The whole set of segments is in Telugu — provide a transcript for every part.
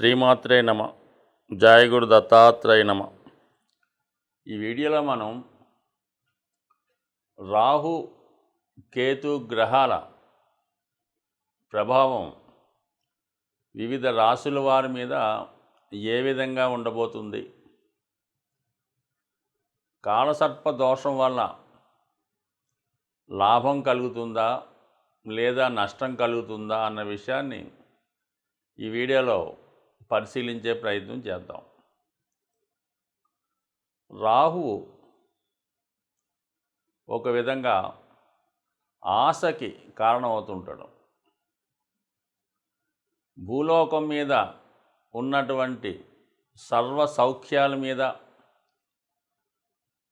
శ్రీమాత్రే నమ. జయ గురు దత్తాత్రేయ నమ. ఈ వీడియోలో మనం రాహు కేతు గ్రహాల ప్రభావం వివిధ రాశుల వారి మీద ఏ విధంగా ఉండబోతుంది, కాలసర్ప దోషం వల్ల లాభం కలుగుతుందా లేదా నష్టం కలుగుతుందా అన్న విషయాన్ని ఈ వీడియోలో పరిశీలించే ప్రయత్నం చేద్దాం. రాహువు ఒక విధంగా ఆశకి కారణమవుతుంటాడు. భూలోకం మీద ఉన్నటువంటి సర్వ సౌఖ్యాల మీద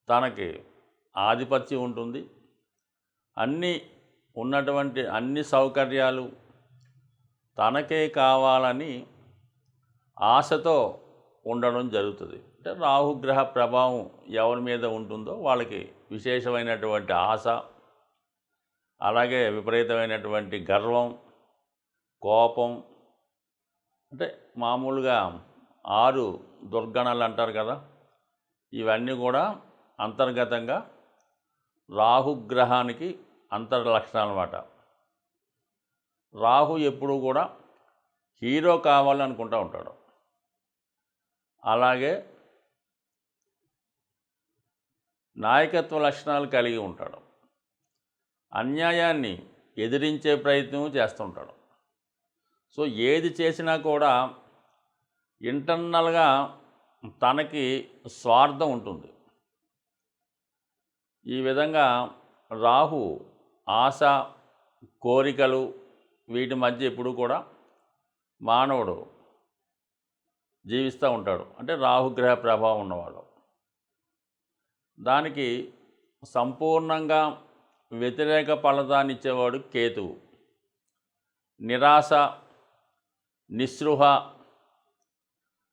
తనకి ఆధిపత్యం ఉంటుంది. ఉన్నటువంటి అన్ని సౌకర్యాలు తనకే కావాలని ఆశతో ఉండడం జరుగుతుంది. అంటే రాహుగ్రహ ప్రభావం ఎవరి మీద ఉంటుందో వాళ్ళకి విశేషమైనటువంటి ఆశ, అలాగే విపరీతమైనటువంటి గర్వం, కోపం, అంటే మామూలుగా 6 దుర్గణాలు అంటారు కదా, ఇవన్నీ కూడా అంతర్గతంగా రాహుగ్రహానికి అంతర్లక్షణాలు అన్నమాట. రాహు ఎప్పుడూ కూడా హీరో కావాలనుకుంటూ ఉంటాడు. అలాగే నాయకత్వ లక్షణాలు కలిగి ఉంటాడు. అన్యాయాన్ని ఎదిరించే ప్రయత్నం చేస్తుంటాడు. సో ఏది చేసినా కూడా ఇంటర్నల్గా తనకి స్వార్థం ఉంటుంది. ఈ విధంగా రాహు ఆశ, కోరికలు వీటి మధ్య ఎప్పుడు కూడా మానవుడు జీవిస్తూ ఉంటాడు. అంటే రాహుగ్రహ ప్రభావం ఉన్నవాళ్ళు. దానికి సంపూర్ణంగా వ్యతిరేక ఫలితాన్ని ఇచ్చేవాడు కేతువు. నిరాశ, నిస్పృహ,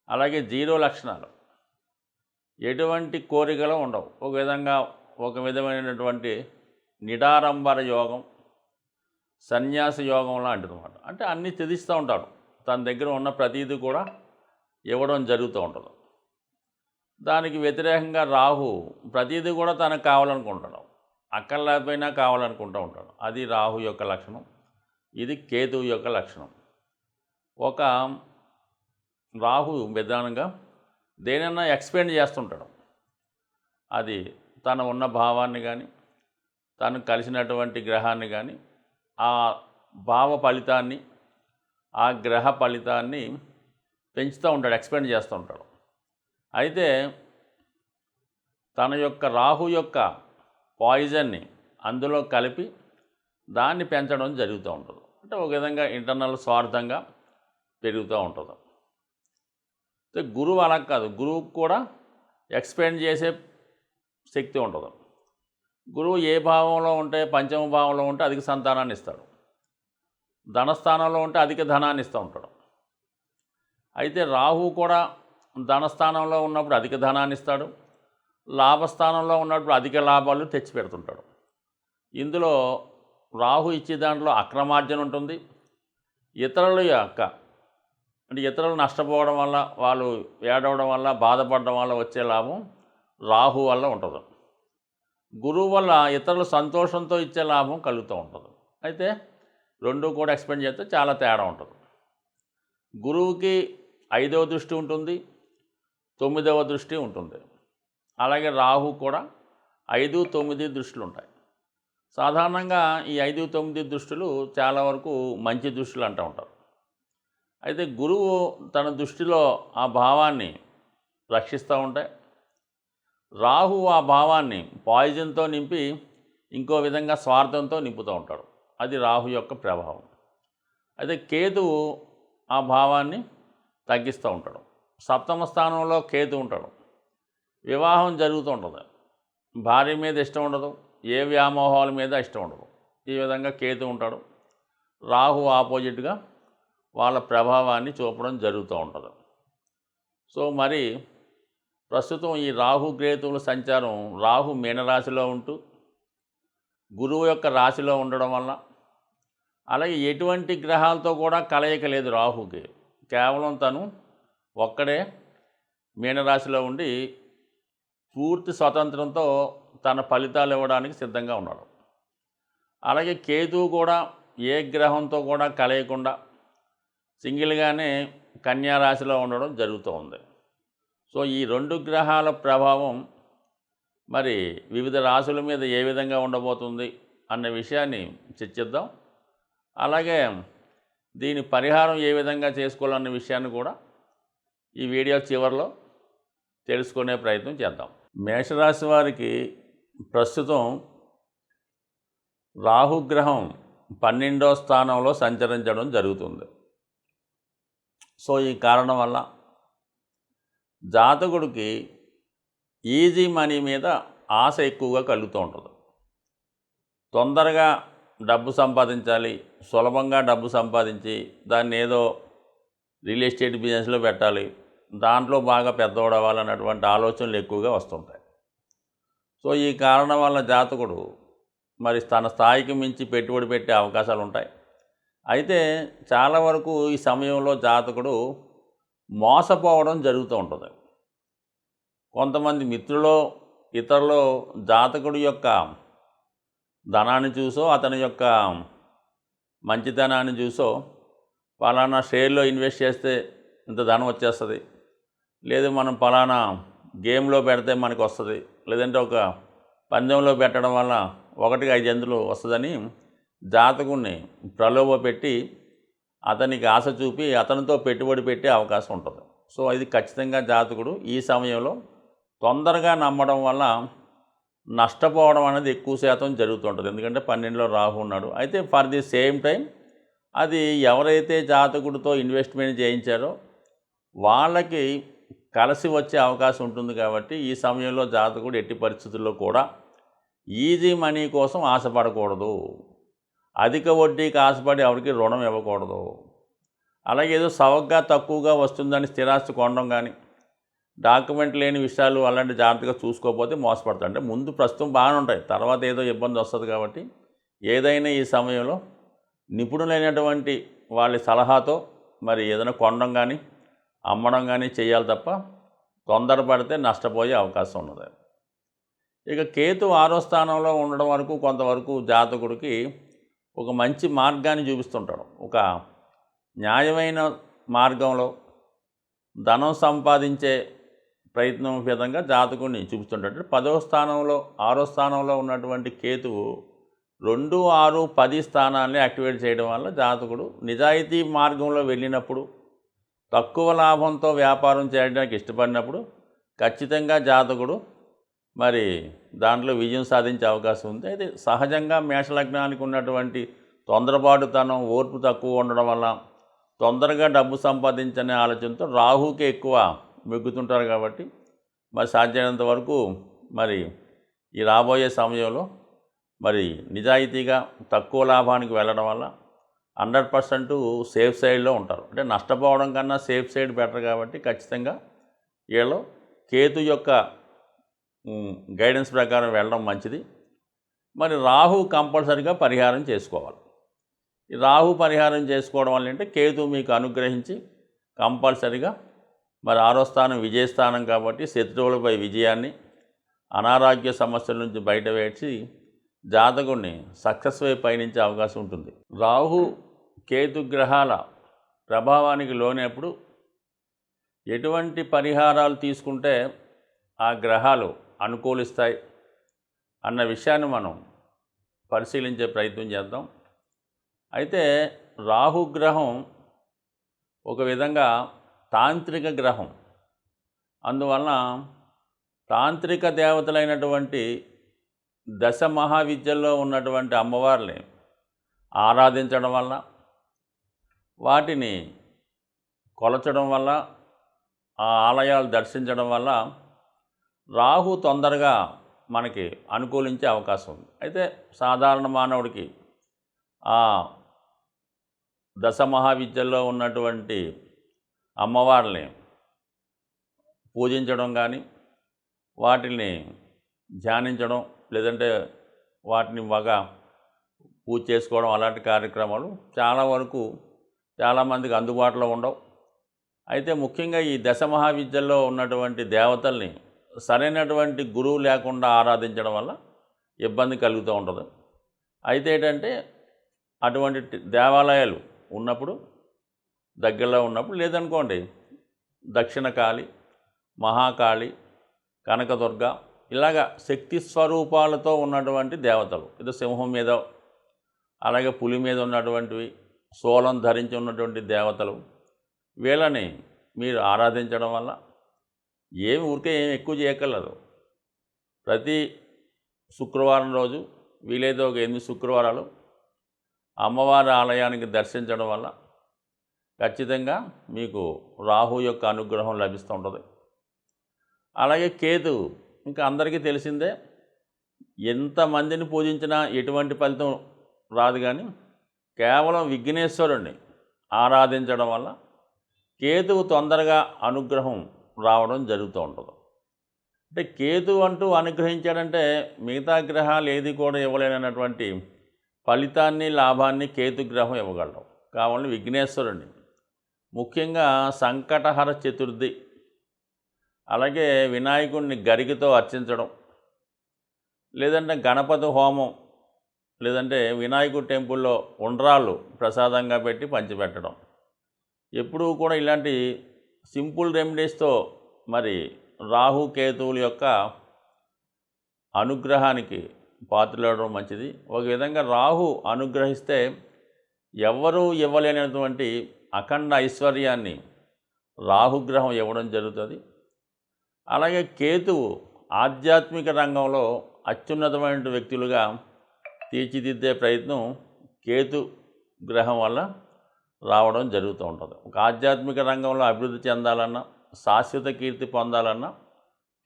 అలాగే 0 లక్షణాలు, ఎటువంటి కోరికలు ఉండవు. ఒక విధమైనటువంటి నిడారంబర యోగం, సన్యాస యోగం లాంటిది అన్నమాట. అంటే అన్నీ త్యజిస్తూ ఉంటాడు. తన దగ్గర ఉన్న ప్రతీది కూడా ఇవ్వడం జరుగుతూ ఉంటుంది. దానికి వ్యతిరేకంగా రాహు ప్రతీది కూడా తనకు కావాలనుకుంటాడు. అక్కర్లేకపోయినా కావాలనుకుంటూ ఉంటాడు. అది రాహు యొక్క లక్షణం. ఇది కేతువు యొక్క లక్షణం. ఒక రాహు విధానంగా దేనైనా ఎక్స్పెండ్ చేస్తుంటాడు. అది తన ఉన్న భావాన్ని కానీ, తను కలిసినటువంటి గ్రహాన్ని కానీ, ఆ భావ ఫలితాన్ని, ఆ గ్రహ ఫలితాన్ని పెంచుతూ ఉంటాడు, ఎక్స్పెండ్ చేస్తూ ఉంటాడు. అయితే తన యొక్క రాహు యొక్క పాయిజన్ని అందులో కలిపి దాన్ని పెంచడం జరుగుతూ ఉంటుంది. అంటే ఒక విధంగా ఇంటర్నల్ స్వార్థంగా పెరుగుతూ ఉంటుంది. అయితే గురువు అలా కాదు. గురువుకు కూడా ఎక్స్పెండ్ చేసే శక్తి ఉంటుంది. గురువు ఏ భావంలో ఉంటే, పంచమ భావంలో ఉంటే అధిక సంతానాన్ని ఇస్తాడు. ధనస్థానంలో ఉంటే అధిక ధనాన్ని ఇస్తూ ఉంటాడు. అయితే రాహు కూడా ధనస్థానంలో ఉన్నప్పుడు అధిక ధనాన్ని ఇస్తాడు. లాభస్థానంలో ఉన్నప్పుడు అధిక లాభాలు తెచ్చిపెడుతుంటాడు. ఇందులో రాహు ఇచ్చే దాంట్లో అక్రమార్జన ఉంటుంది. ఇతరులు నష్టపోవడం వల్ల, వాళ్ళు ఏడవడం వల్ల, బాధపడడం వల్ల వచ్చే లాభం రాహు వల్ల ఉంటుంది. గురువు వల్ల ఇతరులు సంతోషంతో ఇచ్చే లాభం కలుగుతూ ఉంటుంది. అయితే రెండు కూడా ఎక్స్పెండ్ చేస్తే చాలా తేడా ఉంటుంది. గురువుకి 5వ దృష్టి ఉంటుంది, 9వ దృష్టి ఉంటుంది. అలాగే రాహు కూడా 5, 9 దృష్టిలు ఉంటాయి. సాధారణంగా ఈ 5, 9 దృష్టిలు చాలా వరకు మంచి దృష్టిలు అంటూ ఉంటారు. అయితే గురువు తన దృష్టిలో ఆ భావాన్ని రక్షిస్తూ ఉంటాయి. రాహు ఆ భావాన్ని పాయిజన్తో నింపి ఇంకో విధంగా స్వార్థంతో నింపుతూ ఉంటాడు. అది రాహు యొక్క ప్రభావం. అయితే కేతువు ఆ భావాన్ని తగ్గిస్తూ ఉంటాడు. 7వ స్థానంలో కేతు ఉంటాడు. వివాహం జరుగుతూ ఉంటుంది. భార్య మీద ఇష్టం ఉండదు, ఏ వ్యామోహాల మీద ఇష్టం ఉండదు. ఈ విధంగా కేతు ఉంటాడు. రాహు ఆపోజిట్గా వాళ్ళ ప్రభావాన్ని చూపడం జరుగుతూ ఉంటుంది. సో మరి ప్రస్తుతం ఈ రాహు కేతువుల సంచారం, రాహు మీనరాశిలో ఉంటూ గురువు యొక్క రాశిలో ఉండడం వల్ల, అలాగే ఎటువంటి గ్రహాలతో కూడా కలయిక లేదు రాహుకి. కేవలం తను ఒక్కడే మీనరాశిలో ఉండి పూర్తి స్వతంత్రంతో తన ఫలితాలు ఇవ్వడానికి సిద్ధంగా ఉన్నాడు. అలాగే కేతువు కూడా ఏ గ్రహంతో కూడా కలయకుండా సింగిల్గానే కన్యా రాశిలో ఉండడం జరుగుతూ ఉంది. సో ఈ 2 గ్రహాల ప్రభావం మరి వివిధ రాశుల మీద ఏ విధంగా ఉండబోతుంది అన్న విషయాన్ని చర్చిద్దాం. అలాగే దీని పరిహారం ఏ విధంగా చేసుకోవాలన్న విషయాన్ని కూడా ఈ వీడియో చివరిలో తెలుసుకునే ప్రయత్నం చేద్దాం. మేషరాశి వారికి ప్రస్తుతం రాహుగ్రహం 12వ స్థానంలో సంచరించడం జరుగుతుంది. సో ఈ కారణం వల్ల జాతకుడికి ఈజీ మనీ మీద ఆశ ఎక్కువగా కలుగుతూ ఉంటుంది. తొందరగా డబ్బు సంపాదించాలి, సులభంగా డబ్బు సంపాదించి దాన్ని ఏదో రియల్ ఎస్టేట్ బిజినెస్లో పెట్టాలి, దాంట్లో బాగా పెద్దవాడవ్వాలన్నటువంటి ఆలోచనలు ఎక్కువగా వస్తుంటాయి. సో ఈ కారణం వల్ల జాతకుడు మరి తన స్థాయికి మించి పెట్టుబడి పెట్టే అవకాశాలు ఉంటాయి. అయితే చాలా వరకు ఈ సమయంలో జాతకుడు మోసపోవడం జరుగుతూ ఉంటుంది. కొంతమంది మిత్రులో ఇతరులో జాతకుడి యొక్క ధనాన్ని చూసో అతని యొక్క మంచితనాన్ని చూసో పలానా షేర్లో ఇన్వెస్ట్ చేస్తే ఇంత ధనం వచ్చేస్తుంది, లేదు మనం పలానా గేమ్లో పెడితే మనకు వస్తుంది, లేదంటే ఒక పందెంలో పెట్టడం వల్ల 1కి 5 ఎందులు వస్తుందని జాతకుడిని ప్రలోభ పెట్టి అతనికి ఆశ చూపి అతనితో పెట్టుబడి పెట్టే అవకాశం ఉంటుంది. సో ఇది ఖచ్చితంగా జాతకుడు ఈ సమయంలో తొందరగా నమ్మడం వల్ల నష్టపోవడం అనేది ఎక్కువ శాతం జరుగుతుంటుంది. ఎందుకంటే 12లో రాహు ఉన్నాడు. అయితే ఫర్ ది సేమ్ టైం అది ఎవరైతే జాతకుడితో ఇన్వెస్ట్మెంట్ చేయించారో వాళ్ళకి కలిసి వచ్చే అవకాశం ఉంటుంది. కాబట్టి ఈ సమయంలో జాతకుడు ఎట్టి పరిస్థితుల్లో కూడా ఈజీ మనీ కోసం ఆశపడకూడదు, అధిక వడ్డీకి ఆశపడి ఎవరికి రుణం ఇవ్వకూడదు. అలాగే ఏదో సవగ్గా తక్కువగా వస్తుందని స్థిరాస్తి కొనడం కానీ, డాక్యుమెంట్ లేని విషయాలు అలాంటి జాగ్రత్తగా చూసుకోకపోతే మోసపడతాడు. అంటే ముందు ప్రస్తుతం బాగానే ఉంటాయి, తర్వాత ఏదో ఇబ్బంది వస్తుంది. కాబట్టి ఏదైనా ఈ సమయంలో నిపుణులైనటువంటి వాళ్ళ సలహాతో మరి ఏదైనా కొనడం కానీ అమ్మడం కానీ చేయాలి తప్ప తొందరపడితే నష్టపోయే అవకాశం ఉన్నది. ఇక కేతు 6వ స్థానంలో ఉండడం వరకు కొంతవరకు జాతకుడికి ఒక మంచి మార్గాన్ని చూపిస్తుంటాడు. ఒక న్యాయమైన మార్గంలో ధనం సంపాదించే ప్రయత్నం విధంగా జాతకుడిని చూపిస్తుంటాడు. 10వ స్థానంలో 6వ స్థానంలో ఉన్నటువంటి కేతువు 2, 6, 10 స్థానాన్ని యాక్టివేట్ చేయడం వల్ల జాతకుడు నిజాయితీ మార్గంలో వెళ్ళినప్పుడు, తక్కువ లాభంతో వ్యాపారం చేయడానికి ఇష్టపడినప్పుడు ఖచ్చితంగా జాతకుడు మరి దాంట్లో విజయం సాధించే అవకాశం ఉంది. అయితే సహజంగా మేషలగ్నానికి ఉన్నటువంటి తొందరపాటుతనం, ఓర్పు తక్కువ ఉండడం వల్ల తొందరగా డబ్బు సంపాదించనే ఆలోచనతో రాహుకే ఎక్కువ మెగ్గుతుంటారు. కాబట్టి మరి సాధ్యమైనంత వరకు మరి ఈ రాబోయే సమయంలో మరి నిజాయితీగా తక్కువ లాభానికి వెళ్ళడం వల్ల 100% సేఫ్ సైడ్లో ఉంటారు. అంటే నష్టపోవడం కన్నా సేఫ్ సైడ్ బెటర్. కాబట్టి ఖచ్చితంగా వీళ్ళు కేతు యొక్క గైడెన్స్ ప్రకారం వెళ్ళడం మంచిది. మరి రాహు కంపల్సరిగా పరిహారం చేసుకోవాలి. ఈ రాహు పరిహారం చేసుకోవడం వల్ల అంటే కేతు మీకు అనుగ్రహించి కంపల్సరిగా మరి 6వ స్థానం విజయస్థానం కాబట్టి శత్రువులపై విజయాన్ని, అనారోగ్య సమస్యల నుంచి బయట వేసి జాతకుడిని సక్సెస్ వైపు పయనించే అవకాశం ఉంటుంది. రాహు కేతు గ్రహాల ప్రభావానికి లోనప్పుడు ఎటువంటి పరిహారాలు తీసుకుంటే ఆ గ్రహాలు అనుకూలిస్తాయి అన్న విషయాన్ని మనం పరిశీలించే ప్రయత్నం చేద్దాం. అయితే రాహుగ్రహం ఒక విధంగా తాంత్రిక గ్రహం. అందువలన తాంత్రిక దేవతలైనటువంటి దశ మహావిద్యల్లో ఉన్నటువంటి అమ్మవారిని ఆరాధించడం వల్ల, వాటిని కొలచడం వల్ల, ఆ ఆలయాలు దర్శించడం వల్ల రాహు తొందరగా మనకి అనుకూలించే అవకాశం ఉంది. అయితే సాధారణ మానవుడికి ఆ దశ మహావిద్యల్లో ఉన్నటువంటి అమ్మవారిని పూజించడం కానీ, వాటిని ధ్యానించడం, లేదంటే వాటిని బాగా పూజ చేసుకోవడం, అలాంటి కార్యక్రమాలు చాలా వరకు చాలామందికి అందుబాటులో ఉండవు. అయితే ముఖ్యంగా ఈ దశ మహావిద్యల్లో ఉన్నటువంటి దేవతల్ని సరైనటువంటి గురువు లేకుండా ఆరాధించడం వల్ల ఇబ్బంది కలుగుతూ ఉంటుంది. అయితే ఏంటంటే అటువంటి దేవాలయాలు ఉన్నప్పుడు, దగ్గరలో ఉన్నప్పుడు, లేదనుకోండి దక్షిణ కాళి, మహాకాళి, కనకదుర్గ ఇలాగా శక్తి స్వరూపాలతో ఉన్నటువంటి దేవతలు, ఇది సింహం మీద అలాగే పులి మీద ఉన్నటువంటివి, శూలం ధరించి ఉన్నటువంటి దేవతలు, వీళ్ళని మీరు ఆరాధించడం వల్ల ఊరికే ఏమి ఎక్కువ చేయక్కర్లేదు. ప్రతి శుక్రవారం రోజు వీలైతే ఒక 8 శుక్రవారాలు అమ్మవారి ఆలయానికి దర్శించడం వల్ల ఖచ్చితంగా మీకు రాహు యొక్క అనుగ్రహం లభిస్తూ ఉంటుంది. అలాగే కేతు ఇంకా అందరికీ తెలిసిందే, ఎంతమందిని పూజించినా ఎటువంటి ఫలితం రాదు. కానీ కేవలం విఘ్నేశ్వరుణ్ణి ఆరాధించడం వల్ల కేతువు తొందరగా అనుగ్రహం రావడం జరుగుతూ ఉంటుంది. అంటే కేతు అంటూ అనుగ్రహించాడంటే మిగతా గ్రహాలు ఏది కూడా ఇవ్వలేనటువంటి ఫలితాన్ని, లాభాన్ని కేతు గ్రహం ఇవ్వగలడం. కావాలని విఘ్నేశ్వరుణ్ణి ముఖ్యంగా సంకటహర చతుర్థి, అలాగే వినాయకుడిని గరికతో అర్చించడం, లేదంటే గణపతి హోమం, లేదంటే వినాయకుడి టెంపుల్లో ఉండ్రాళ్ళు ప్రసాదంగా పెట్టి పంచిపెట్టడం, ఎప్పుడూ కూడా ఇలాంటి సింపుల్ రెమెడీస్తో మరి రాహు కేతువుల యొక్క అనుగ్రహానికి పాత్రలవడం మంచిది. ఒక విధంగా రాహు అనుగ్రహిస్తే ఎవ్వరూ ఇవ్వలేనటువంటి అఖండ ఐశ్వర్యాన్ని రాహుగ్రహం ఇవ్వడం జరుగుతుంది. అలాగే కేతువు ఆధ్యాత్మిక రంగంలో అత్యున్నతమైన వ్యక్తులుగా తీర్చిదిద్దే ప్రయత్నం కేతు గ్రహం వల్ల రావడం జరుగుతూ ఉంటుంది. ఒక ఆధ్యాత్మిక రంగంలో అభివృద్ధి చెందాలన్నా, శాశ్వత కీర్తి పొందాలన్నా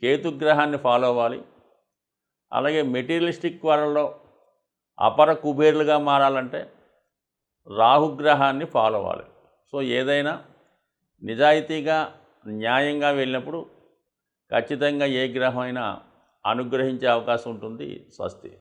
కేతుగ్రహాన్ని ఫాలో అవ్వాలి. అలాగే మెటీరియలిస్టిక్ వరల్డ్లో అపర కుబేర్లుగా మారాలంటే రాహుగ్రహాన్ని ఫాలో అవ్వాలి. సో ఏదైనా నిజాయితీగా, న్యాయంగా వెళ్ళినప్పుడు ఖచ్చితంగా ఏ గ్రహం అయినా అనుగ్రహించే అవకాశం ఉంటుంది. స్వస్తి.